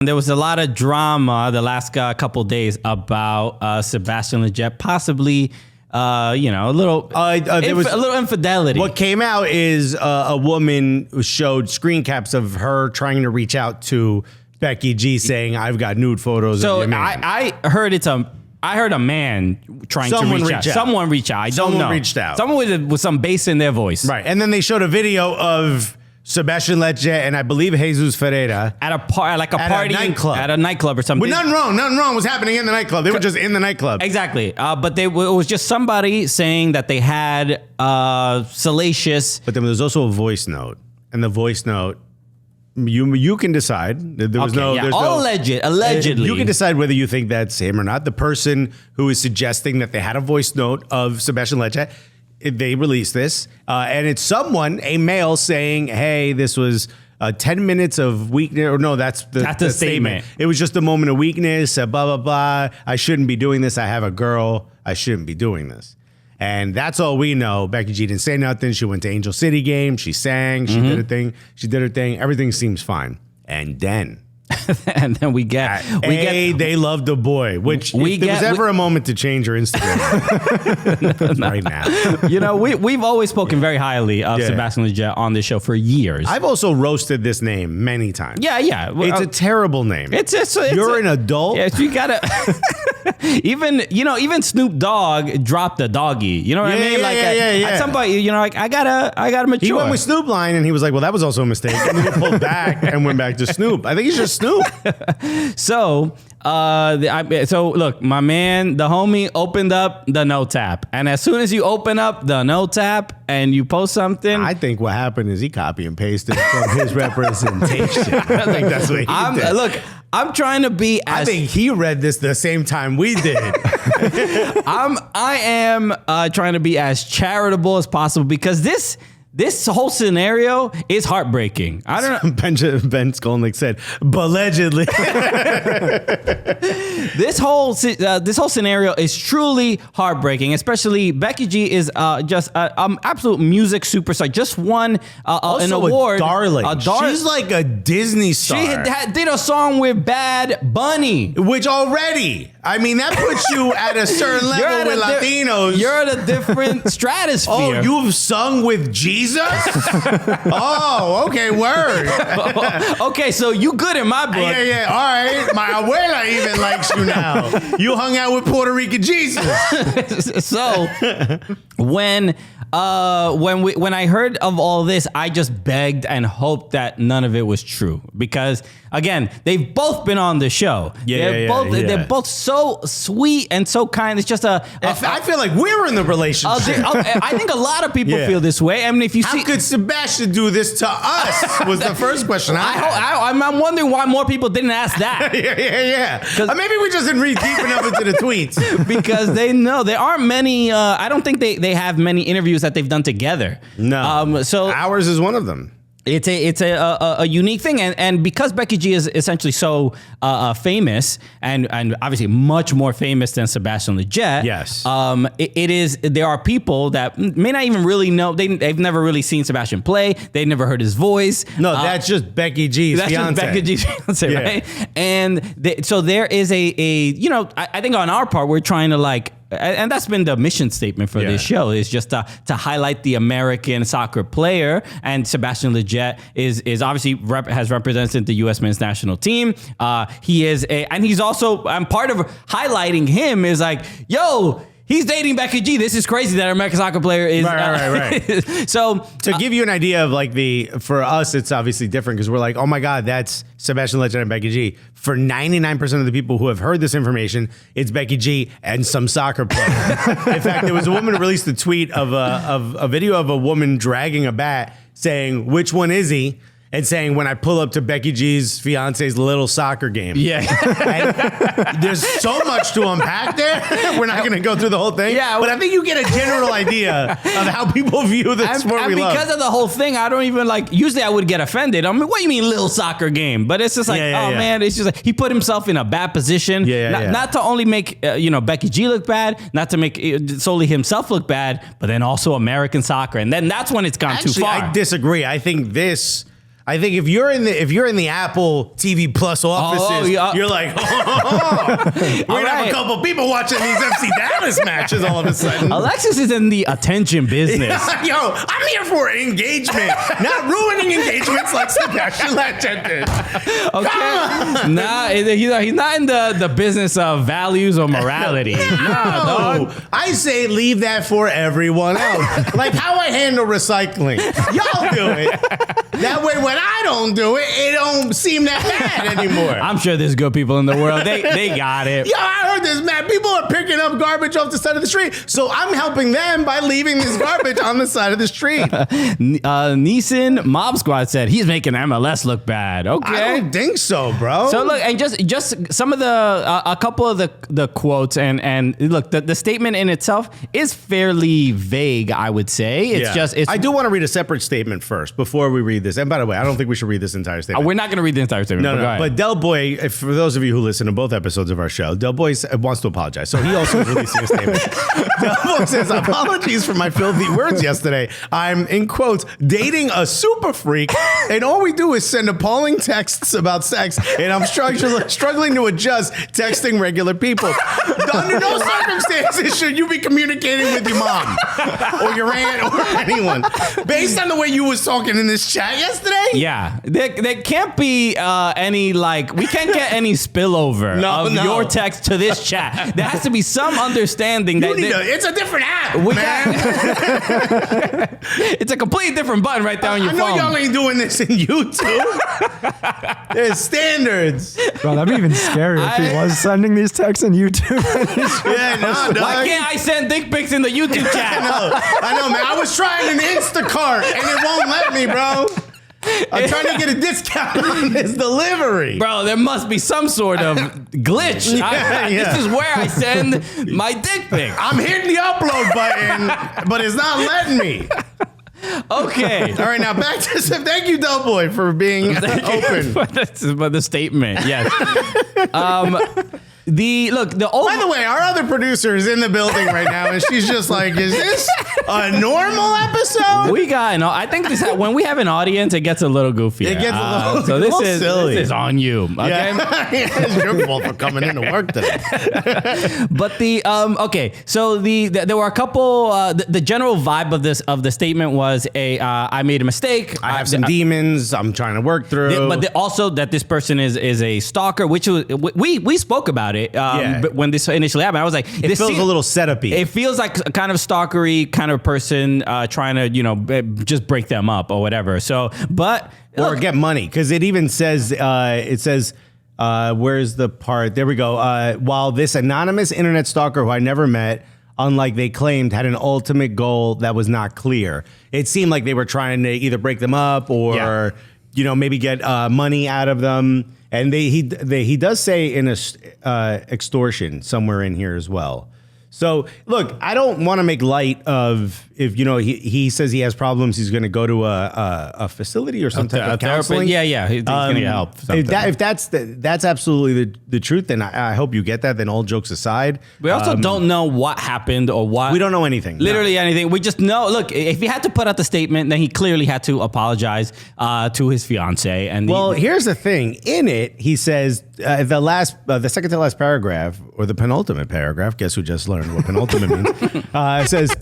There was a lot of drama the last couple days about Sebastian Lletget possibly, a little infidelity. What came out is a woman showed screen caps of her trying to reach out to Becky G, saying, "I've got nude photos of your man." I heard I heard a man trying to reach out. Someone reached out. I don't know. Someone reached out. Someone with some bass in their voice. Right, and then they showed a video of Sebastian Lletget and I believe Jesus Ferreira at a party, at a nightclub or something. But nothing wrong was happening in the nightclub. They were just in the nightclub. Exactly. But it was just somebody saying that they had salacious. But then there's also a voice note, and the voice note, you can decide. There was allegedly. You can decide whether you think that's him or not. The person who is suggesting that they had a voice note of Sebastian Lletget, they released this, and it's a male saying, "Hey, this was 10 minutes of weakness." Or no, that's the statement. It was just a moment of weakness. Blah blah blah. I shouldn't be doing this. I have a girl. I shouldn't be doing this. And that's all we know. Becky G didn't say nothing. She went to Angel City game. She sang. She did her thing. Everything seems fine. And then. And then we get they love the boy, which if there was ever a moment to change her Instagram right now. We've always spoken very highly of Sebastian Lletget on this show for years. I've also roasted this name many times. Yeah. Well, it's a terrible name. You're an adult. Yeah, you gotta even Snoop Dogg dropped the doggy. You know what I mean? At some point, I gotta mature. He went with Snoop line and he was like, well, that was also a mistake. And then he pulled back and went back to Snoop. I think he's just Snoop. So look, my man, the homie opened up the note app, and as soon as you open up the note app and you post something, I think what happened is he copy and pasted from his representation. I think that's what he did. Look, I'm trying to be as... I think he read this the same time we did. I am trying to be as charitable as possible because this whole scenario is heartbreaking. I don't know. Ben Skolnick said, allegedly. This whole scenario is truly heartbreaking. Especially Becky G is just an absolute music superstar. Just won an award. Darling. She's like a Disney star. She did a song with Bad Bunny, which already, I mean, that puts you at a certain level with Latinos. You're at a different stratosphere. Oh, you've sung with Jesus? Oh, okay, word. Okay, so you good in my book. Yeah, all right. My abuela even likes you now. You hung out with Puerto Rican Jesus. So when I heard of all this, I just begged and hoped that none of it was true. Because, again, they've both been on the show. They're both so sweet and so kind. It's just I feel like we're in the relationship. I think a lot of people feel this way. I mean, if you how could Sebastian do this to us? Was the first question I'm wondering why more people didn't ask that. Yeah. Maybe we just didn't read deep enough into the tweets. Because they know there aren't many. I don't think they have many interviews that they've done together. No. So ours is one of them. It's a unique thing, and because Becky G is essentially so famous and obviously much more famous than Sebastian Lletget. Yes. There are people that may not even really know. They've never really seen Sebastian play. They've never heard his voice. No, that's just Becky G's fiancé. That's just Becky G's fiancé, right? And so there is I think on our part we're trying to and that's been the mission statement for this show, is just to highlight the American soccer player. And Sebastian Lletget is obviously has represented the U.S. men's national team. He is and he's also, part of highlighting him is like, yo, he's dating Becky G. This is crazy that an American soccer player is... Right. So... To give you an idea of for us, it's obviously different because we're like, oh my God, that's Sebastian Lletget and Becky G. For 99% of the people who have heard this information, it's Becky G and some soccer player. In fact, there was a woman who released a tweet of a video of a woman dragging a bat saying, which one is he? And saying, when I pull up to Becky G's fiance's little soccer game. Yeah. And there's so much to unpack there. We're not going to go through the whole thing. Yeah. But I think you get a general idea of how people view this sport we love. Because of the whole thing, I don't even usually I would get offended. I mean, what do you mean little soccer game? But it's just man, it's just like he put himself in a bad position. Not to only make, Becky G look bad, not to make solely himself look bad, but then also American soccer. And then that's when it's gone too far. I disagree. I think this I think if you're in the Apple TV Plus offices, you're like, we're gonna have a couple people watching these FC Dallas matches all of a sudden. Alexis is in the attention business. Yo, I'm here for engagement, not ruining engagements like Sebastian Lletget did. Okay, nah, he's not in the business of values or morality. Nah, dog. I say leave that for everyone else. Like how I handle recycling. Y'all do it. That way, when I don't do it, it don't seem that bad anymore. I'm sure there's good people in the world. They got it. Yo, I heard this, man. People are picking up garbage off the side of the street. So I'm helping them by leaving this garbage on the side of the street. Neeson Mob Squad said he's making MLS look bad. Okay. I don't think so, bro. So look, and just some of the, a couple of the quotes and look, the statement in itself is fairly vague, I would say. It's I do want to read a separate statement first before we read this. And by the way, I don't think we should read this entire statement. We're not going to read the entire statement. No. But Del Boy, for those of you who listen to both episodes of our show, Del Boy wants to apologize. So he also is releasing a statement. Del Boy says, apologies for my filthy words yesterday. I'm, in quotes, dating a super freak, and all we do is send appalling texts about sex, and I'm struggling to adjust texting regular people. Under no circumstances should you be communicating with your mom or your aunt or anyone. Based on the way you was talking in this chat yesterday? Yeah. There can't be any, like, we can't get any spillover of your text to this chat. There has to be some understanding that it's a different app, man. It's a completely different button right there on your phone. I know y'all ain't doing this in YouTube. There's standards. Bro, that'd be even scary if he was sending these texts on YouTube. Why can't I send dick pics in the YouTube chat? I know, man. I was trying an Instacart and it won't let me, bro. I'm trying to get a discount on this delivery. Bro, there must be some sort of glitch. This is where I send my dick pic. I'm hitting the upload button, but it's not letting me. Okay. All right, now back to thank you, Del Boy, for being open. for the statement, yes. By the way, our other producer is in the building right now, and she's just like, "Is this a normal episode?" We got, I think when we have an audience, it gets a little goofy. It gets a little, so this is silly. This is on you. Okay, it's your fault for coming into work today. But so there were a couple. The general vibe of the statement was I made a mistake. I have some demons I'm trying to work through. But also that this person is a stalker, which we spoke about it. But when this initially happened, I was like, it feels a little setup-y. It feels like a kind of stalkery kind of person trying to, just break them up or whatever. So, or get money, because it even says, where's the part? There we go. While this anonymous internet stalker who I never met, unlike they claimed, had an ultimate goal that was not clear. It seemed like they were trying to either break them up or, maybe get money out of them. And he does say in extortion somewhere in here as well. So look, I don't want to make light of if he says he has problems, he's going to go to a facility or some type of counseling. Yeah, he's going to get help. If that's absolutely the truth, then I hope you get that. Then all jokes aside, we also don't know what happened or what. We don't know anything. Literally anything. We just know. Look, if he had to put out the statement, then he clearly had to apologize to his fiancé. And here's the thing. In it, he says the second to last paragraph or the penultimate paragraph. Guess who just learned what penultimate means? It says.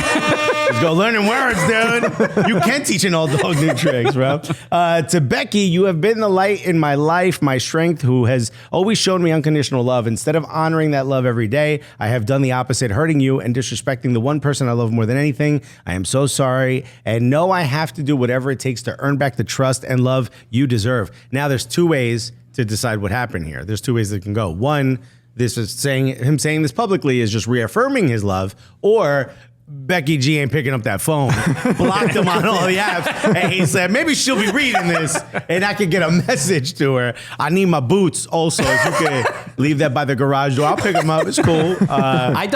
Let's go learning words, dude. You can teach an old dog new tricks, bro. To Becky, you have been the light in my life, my strength, who has always shown me unconditional love. Instead of honoring that love every day, I have done the opposite, hurting you and disrespecting the one person I love more than anything. I am so sorry and know I have to do whatever it takes to earn back the trust and love you deserve. Now, there's two ways to decide what happened here. There's two ways that can go. One, this is him saying this publicly is just reaffirming his love, or Becky G ain't picking up that phone, blocked him on all the apps, and he said, maybe she'll be reading this, and I could get a message to her. I need my boots also. If you could leave that by the garage door, I'll pick them up. It's cool. I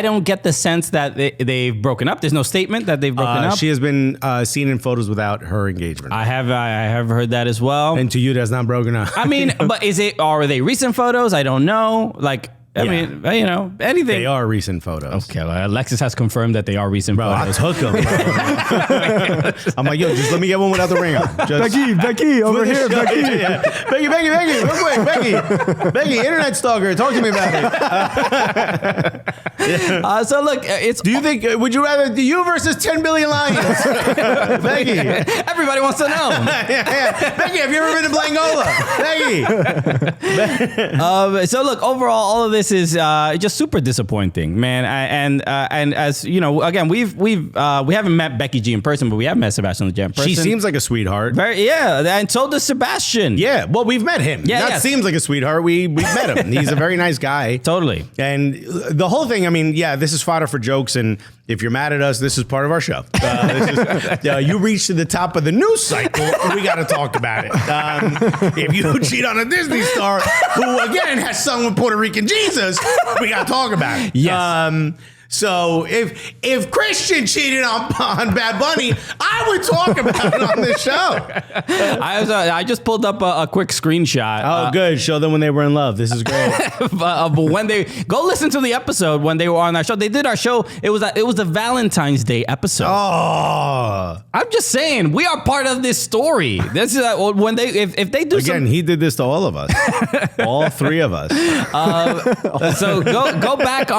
don't get the sense that they've broken up. There's no statement that they've broken up. She has been seen in photos without her engagement. I have heard that as well. And to you, that's not broken up. I mean, but are they recent photos? I don't know. Like, I mean, you know, anything. They are recent photos. Okay, well, Alexis has confirmed that they are recent photos. I took them. I'm like, yo, just let me get one without the ring on. Just Becky, over here, Becky. Yeah. Becky, real quick, Becky, internet stalker, talk to me about it. So look, it's. Do you think? Would you rather you versus 10 billion lions? Becky, everybody wants to know. Becky, have you ever been to Blangola? Becky. So look, overall, all of this is just super disappointing, man. And as you know, again, we haven't met Becky G in person, but we have met Sebastian Lletget in person. She seems like a sweetheart. And so does Sebastian. Yeah, well, we've met him. That seems like a sweetheart. We've met him. He's a very nice guy. Totally. And the whole thing, I mean, this is fodder for jokes, and if you're mad at us, this is part of our show. You reach to the top of the news cycle, we got to talk about it. If you cheat on a Disney star who, again, has sung with Puerto Rican Jesus, we got to talk about it. Yes. So if Christian cheated on Bad Bunny, I would talk about it on this show. I just pulled up a quick screenshot. Oh, good. Show them when they were in love. This is great. But when they go listen to the episode when they were on our show, they did our show. It was the Valentines Day episode. Oh, I'm just saying we are part of this story. This is when they if they do again. He did this to all of us, all three of us. So go back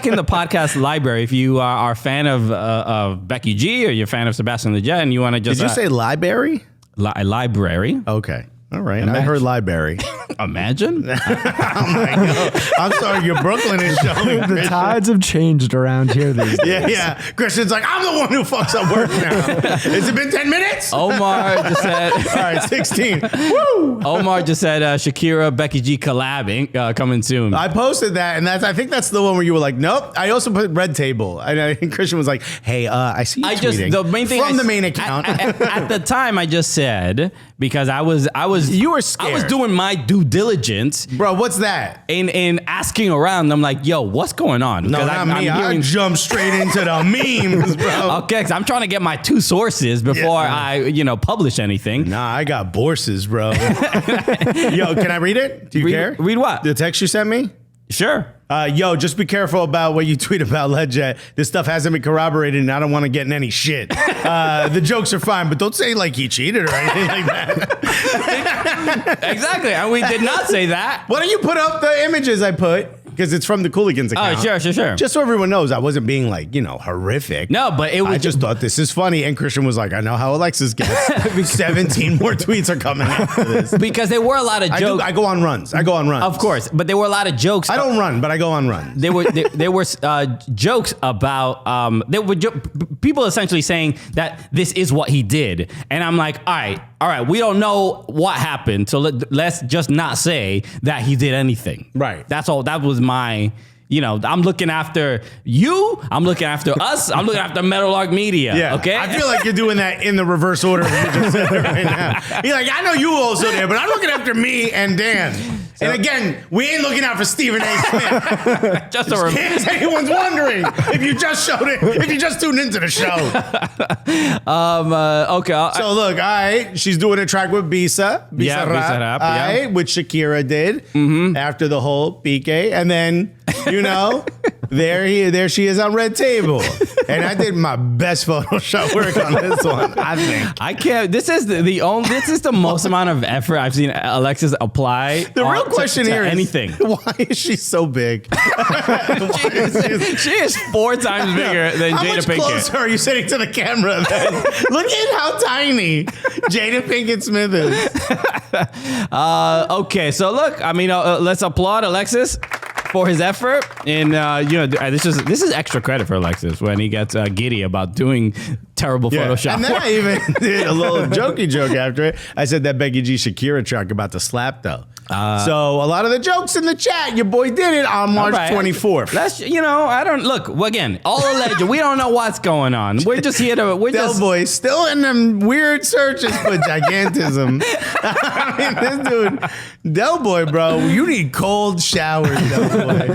in the podcast library if you are a fan of Becky G or you're a fan of Sebastian Lletget and you want to just... Did you say library? Library. Okay. All right. I heard library. Imagine. Oh my God. I'm sorry, your Brooklyn is showing. The tides have changed around here these days. Yeah. Christian's like, I'm the one who fucks up work now. Has it been 10 minutes? Omar just said... All right, 16. Woo! Omar just said Shakira, Becky G collabing coming soon. I posted that, and I think that's the one where you were like, nope. I also put Red Table. And Christian was like, hey, I see you tweeting the main thing from the main account. At the time, I just said, because I was you were scared. I was doing my due diligence. Bro, what's that? In asking around, I'm like, yo, what's going on? No, not me. I jumped straight into the memes, bro. Okay, because I'm trying to get my two sources before I publish anything. Nah, I got borses, bro. Yo, can I read it? Do you care? Read what? The text you sent me? Sure. Yo, just be careful about what you tweet about Lletget. This stuff hasn't been corroborated, and I don't want to get in any shit. The jokes are fine, but don't say like he cheated or anything like that. Exactly, and we did not say that. Why don't you put up the images I put? Because it's from the Cooligans account. Oh, sure. Just so everyone knows, I wasn't being like, horrific. No, but it was. I just thought this is funny, and Christian was like, I know how Alexis gets. 17 more tweets are coming after this. Because there were a lot of jokes. I go on runs. Of course, but there were a lot of jokes. I don't run, but I go on runs. There were jokes about people essentially saying that this is what he did, and I'm like, all right, we don't know what happened, so let's just not say that he did anything. Right. That's all. That was my. I'm looking after you. I'm looking after us. I'm looking after Meadowlark Media. Yeah. Okay. I feel like you're doing that in the reverse order you just said it right now. You're like, I know you also there, but I'm looking after me and Dan. And again, we ain't looking out for Stephen A. Smith. Just in case anyone's wondering if you just tuned into the show. Okay. So look, all right, she's doing a track with Bisa. Bisa Rap, all right, which Shakira did after the whole PK, and then there she is on Red Table, and I did my best Photoshop work on this one. I think I can't. This is this is the most amount of effort I've seen Alexis apply. The real question here is anything. Why is she so big? She is 4 times bigger than how Jada much Pinkett. Closer are you sitting to the camera then? Look at how tiny Jada Pinkett Smith is. Okay, so look, I mean, let's applaud Alexis for his effort, and this is extra credit for Alexis when he gets giddy about doing terrible Photoshop. And then I even did a little jokey joke after it. I said that Becky G Shakira track about the slap though. So a lot of the jokes in the chat, your boy did it on March 24th. That's I don't look again. All alleged. We don't know what's going on. We're just here to. Del Boy still in them weird searches for gigantism. I mean, this dude, Del Boy, bro, you need cold showers, Del Boy.